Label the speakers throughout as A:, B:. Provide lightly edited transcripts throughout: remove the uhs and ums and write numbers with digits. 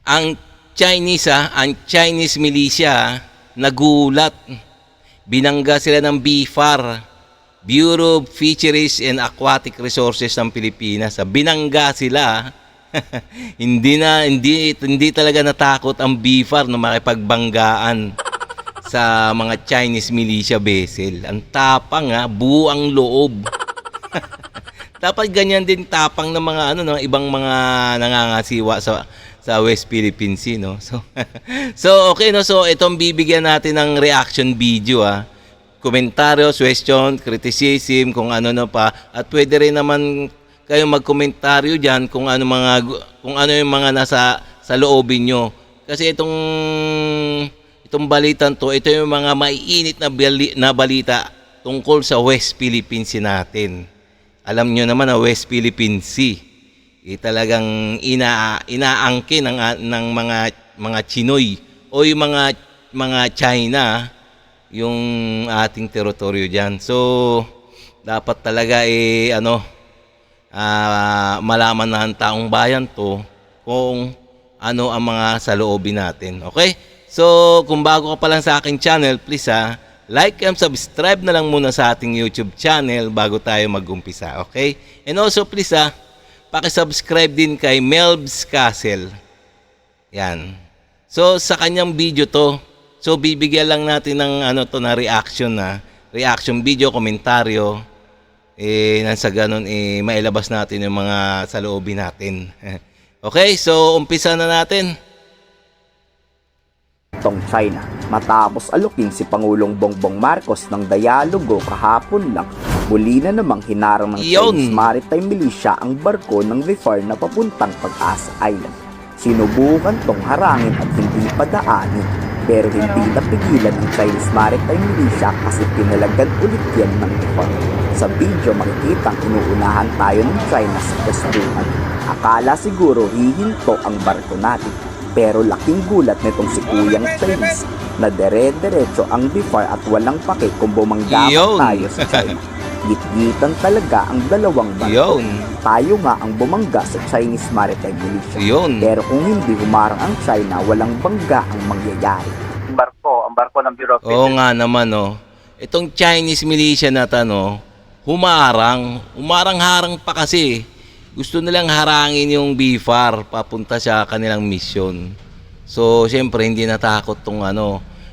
A: Ang ang Chinese militia nagulat. Binangga sila ng BFAR, Bureau of Fisheries and Aquatic Resources ng Pilipinas. Binangga sila. hindi talaga natakot ang BFAR na makipagbanggaan sa mga Chinese militia vessel. Ang tapang, buo ang loob. Dapat ganyan din tapang ng mga ng ibang mga nangangasiwa sa West Philippine Sea, no? So okay, no? So itong bibigyan natin ng reaction video, komentaryo, question, criticism, kung ano pa, at pwede rin naman kayo magkomentaryo diyan kung ano yung mga nasa sa loobin nyo. Kasi itong balitan to, ito yung mga maiinit na balita tungkol sa West Philippine Sea natin. Alam nyo naman na West Philippine Sea, talagang inaangkin ng mga Chinoy o yung mga China yung ating teritoryo diyan. So dapat talaga malaman na ng taong bayan to kung ano ang mga saloobin natin. Okay? So kung bago ka pa lang sa aking channel, please like and subscribe na lang muna sa ating YouTube channel bago tayo mag-umpisa. Okay? And also please paki-subscribe din kay Melbs Castle. Yan. So sa kanyang video to, so bibigyan lang natin ng na reaction video, komentaryo, nang sa ganun mailabas natin yung mga saloobin natin. Okay, so umpisa na natin.
B: Tong China, matapos alukin si Pangulong Bongbong Marcos ng dialogo kahapon lang, muli na namang hinarang ng Chinese Maritime Militia ang barko ng BFAR na papuntang Pag-asa Island. Sinubukan tong harangin at hindi padaanin, pero hindi napigilan ng Chinese Maritime Militia kasi pinalagyan ulit yan ng BFAR. Sa video makikitang inuunahan tayo ng China sa pwestuhan. Akala siguro hihinto ang barko natin, pero laking gulat nitong si Kuyang Chinese na dere-derecho ang BFAR at walang pake kung bumanggaman tayo sa China. Gitgitan talaga ang dalawang barko. Tayo nga ang bumangga sa Chinese Maritime Militia. Pero kung hindi humarang ang China, walang bangga ang mangyayari.
C: Ang barko ng Bureau of Fisheries.
A: Oo nga naman, itong Chinese militia na humarang-harang pa kasi. Gusto nilang harangin yung BFAR papunta sa kanilang mission. So, siyempre hindi natakot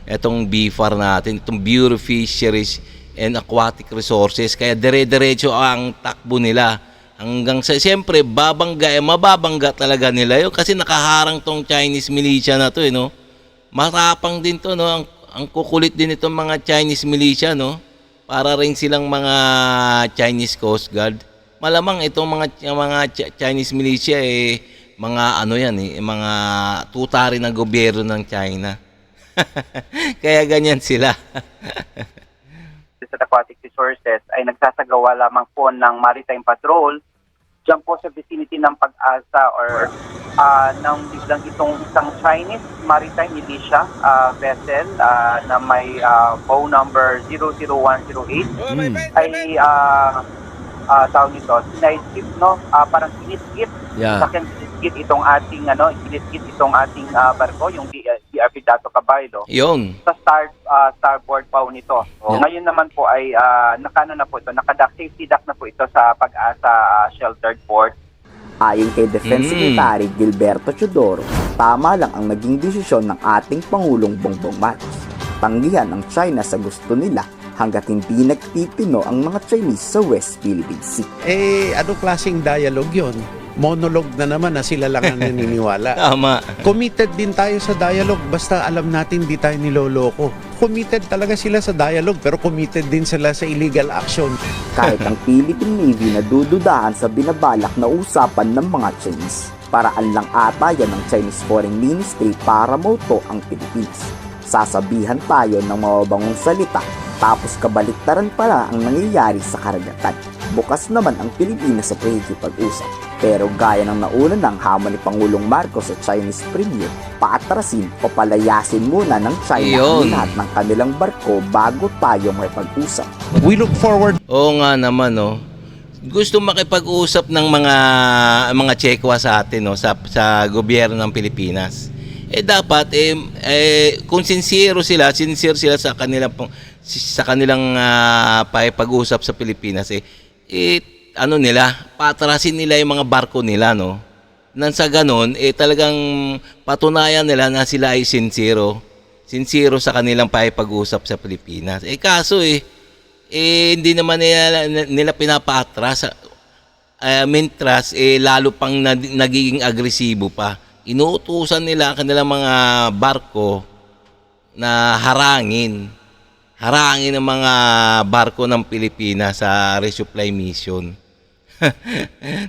A: itong BFAR natin, itong Bureau of Fisheries and Aquatic Resources. Kaya dire-diretso ang takbo nila. Hanggang sa, siyempre, mababangga talaga nila yun kasi nakaharang tong Chinese militia na to, Matapang din to, Ang kukulit din itong mga Chinese militia, Para rin silang mga Chinese Coast Guard. Malamang itong mga Chinese militia mga mga tuta rin ng gobyerno ng China. Kaya ganyan sila.
C: Sa Aquatic Resources ay nagsasagawa lamang po ng maritime patrol diyan po sa vicinity ng Pag-asa or ng biglang itong isang Chinese maritime militia vessel na may bow number 00108 ay tawag nito, siniskip, parang siniskip. Sakyan siniskip itong ating barko, yung BRP Dato Caballo. Sa starboard bow nito. Ngayon naman po ay safety dock na po ito sa Pag-asa sheltered port.
B: Ayon kay Defense Secretary Gilberto Teodoro, tama lang ang naging desisyon ng ating Pangulong Bongbong Marcos. Tanggihan ang China sa gusto nila hanggat hindi nagtitino ang mga Chinese sa West Philippine Sea.
D: Anong klaseng dialogue yun? Monologue na naman na sila lang ang naniniwala.
A: Tama.
D: Committed din tayo sa dialogue basta alam natin di tayo niloloko. Committed talaga sila sa dialogue pero committed din sila sa illegal action.
B: Kahit ang Philippine Navy na dududahan sa binabalak na usapan ng mga Chinese. Paraan lang ata yan ng Chinese Foreign Ministry para mauto ang Pilipinas. Sasabihan tayo ng mababangong salita tapos kabaliktaran pala ang nangyayari sa karagatan. Bukas naman ang Pilipinas sa pakikipag-usap. Pero gaya ng nauna ng hamon ni Pangulong Marcos sa Chinese Premier, paatrasin o palayasin muna ng China ang lahat ng kanilang barko bago tayo makipag-usap.
D: We look forward.
A: Oo nga naman, gusto makipag-usap ng mga Tsekwa sa atin, no, sa gobyerno ng Pilipinas. Dapat kung sincere sila sa kanilang pakipag-usap sa Pilipinas, ano nila, patrasin nila yung mga barko nila, no. Nang sa ganon, talagang patunayan nila na sila ay sincero sa kanilang pakipag-usap sa Pilipinas. Kaso hindi naman nila pinapatras. Mintras, lalo pang nagiging agresibo pa. Inuutusan nila ang kanilang mga barko na harangin ang mga barko ng Pilipinas sa resupply mission.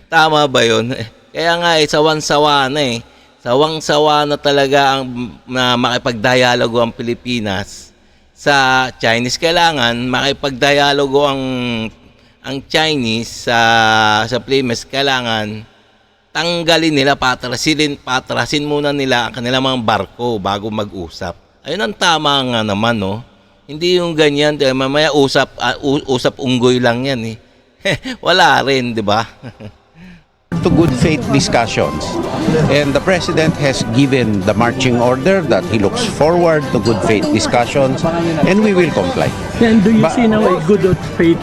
A: Tama ba yun? Kaya nga sawang-sawa na Sawang-sawa na talaga na makipagdialogo ang Pilipinas sa Chinese. Kailangan makipagdialogo ang Chinese sa Pilipinas. Kailangan tanggalin nila, patrasin muna nila ang kanilang mga barko bago mag-usap. Ayun ang tama nga naman, no? Hindi yung ganyan, mamaya usap unggoy lang yan Wala rin, di ba?
E: To good faith discussions. And the President has given the marching order that he looks forward to good faith discussions and we will comply.
F: And do you see now a good faith,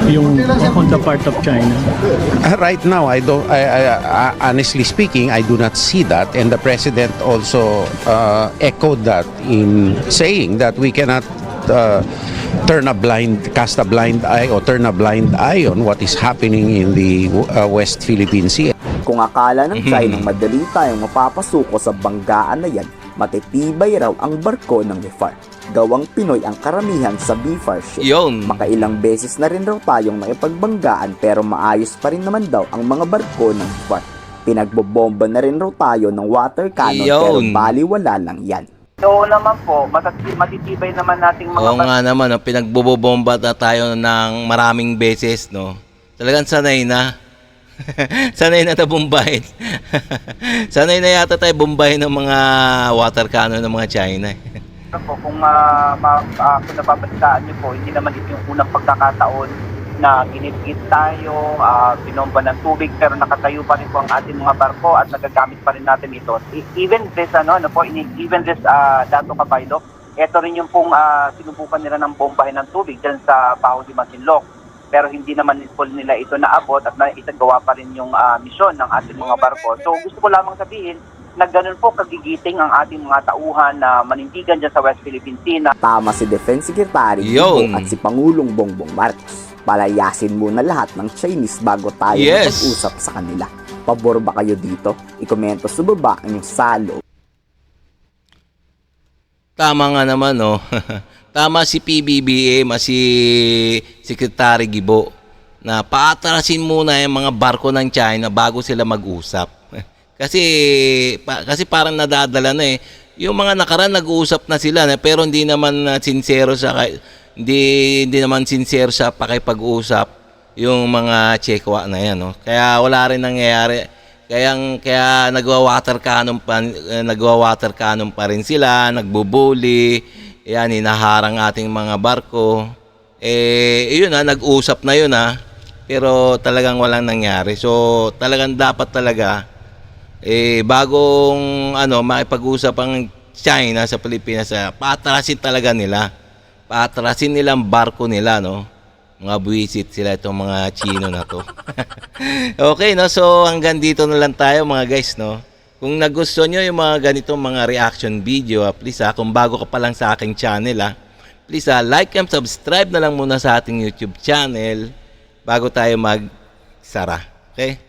F: yung on the part of China?
E: Right now, I honestly speaking, I do not see that, and the President also echoed that in saying that we cannot cast a blind eye or turn a blind eye on what is happening in the West Philippine Sea.
B: Kung akala ng China madali tayong mapapasuko sa banggaan na yan, matitibay raw ang barko ng BIFAR. Gawang Pinoy ang karamihan sa BIFAR ship.
A: Yun.
B: Makailang beses na rin raw tayong nakipagbanggaan pero maayos pa rin naman daw ang mga barko ng BIFAR. Pinagbobomba na rin raw tayo ng water cannon pero baliwala lang yan.
C: So naman po, matitibay naman nating mga
A: Oo nga naman, pinagbobomba na tayo ng maraming beses, no? Talagang sanay na. Sanay na bombahin. Sanay na yata tayo bombahin ng mga water cannon ng mga China.
C: kung napapalitaan niyo po, hindi naman ito yung unang pagkakataon na ginigit tayo, binomba ng tubig, pero nakatayo pa rin po ang ating mga barko at nagagamit pa rin natin ito. Even this, Dato Kabaylo, ito rin yung pong sinubukan nila ng bombahin ng tubig dyan sa Baho de Masinloc. Pero hindi naman nila ito naabot at naitagawa pa rin yung misyon ng ating mga barko. So gusto ko lamang sabihin na ganun po kagigiting ang ating mga tauhan na manindigan dyan sa West Philippine Sea.
B: Tama si Defense Secretary Gibo at si Pangulong Bongbong Marcos. Palayasin muna lahat ng Chinese bago tayo mag-usap sa kanila. Pabor ba kayo dito? I-komento sa baba ang inyong salo.
A: Tama nga naman, no? Tama si PBBM, si Secretary Gibo, na paatrasin muna yung mga barko ng China bago sila mag-usap. Kasi parang nadadala na Yung mga nakaraan nag-uusap na sila pero hindi naman sincero hindi naman sincere sa pakipag-usap yung mga Tsekwa na yan, no? Kaya wala rin nangyayari. Kaya nagwa-water cannon pa rin sila, nagbubuli, hinaharang ating mga barko. Yun nag-usap na yun pero talagang walang nangyari. So talagang dapat talaga bagong makipag-usap ang China sa Pilipinas, patrasin talaga nila. Patrasin nila ang barko nila, no? Mga buwisit sila itong mga Chino na to. Okay, no? So hanggang dito na lang tayo mga guys, no? Kung nagustuhan nyo yung mga ganitong mga reaction video, please kung bago ka pa lang sa aking channel, please like and subscribe na lang muna sa ating YouTube channel bago tayo magsara. Okay?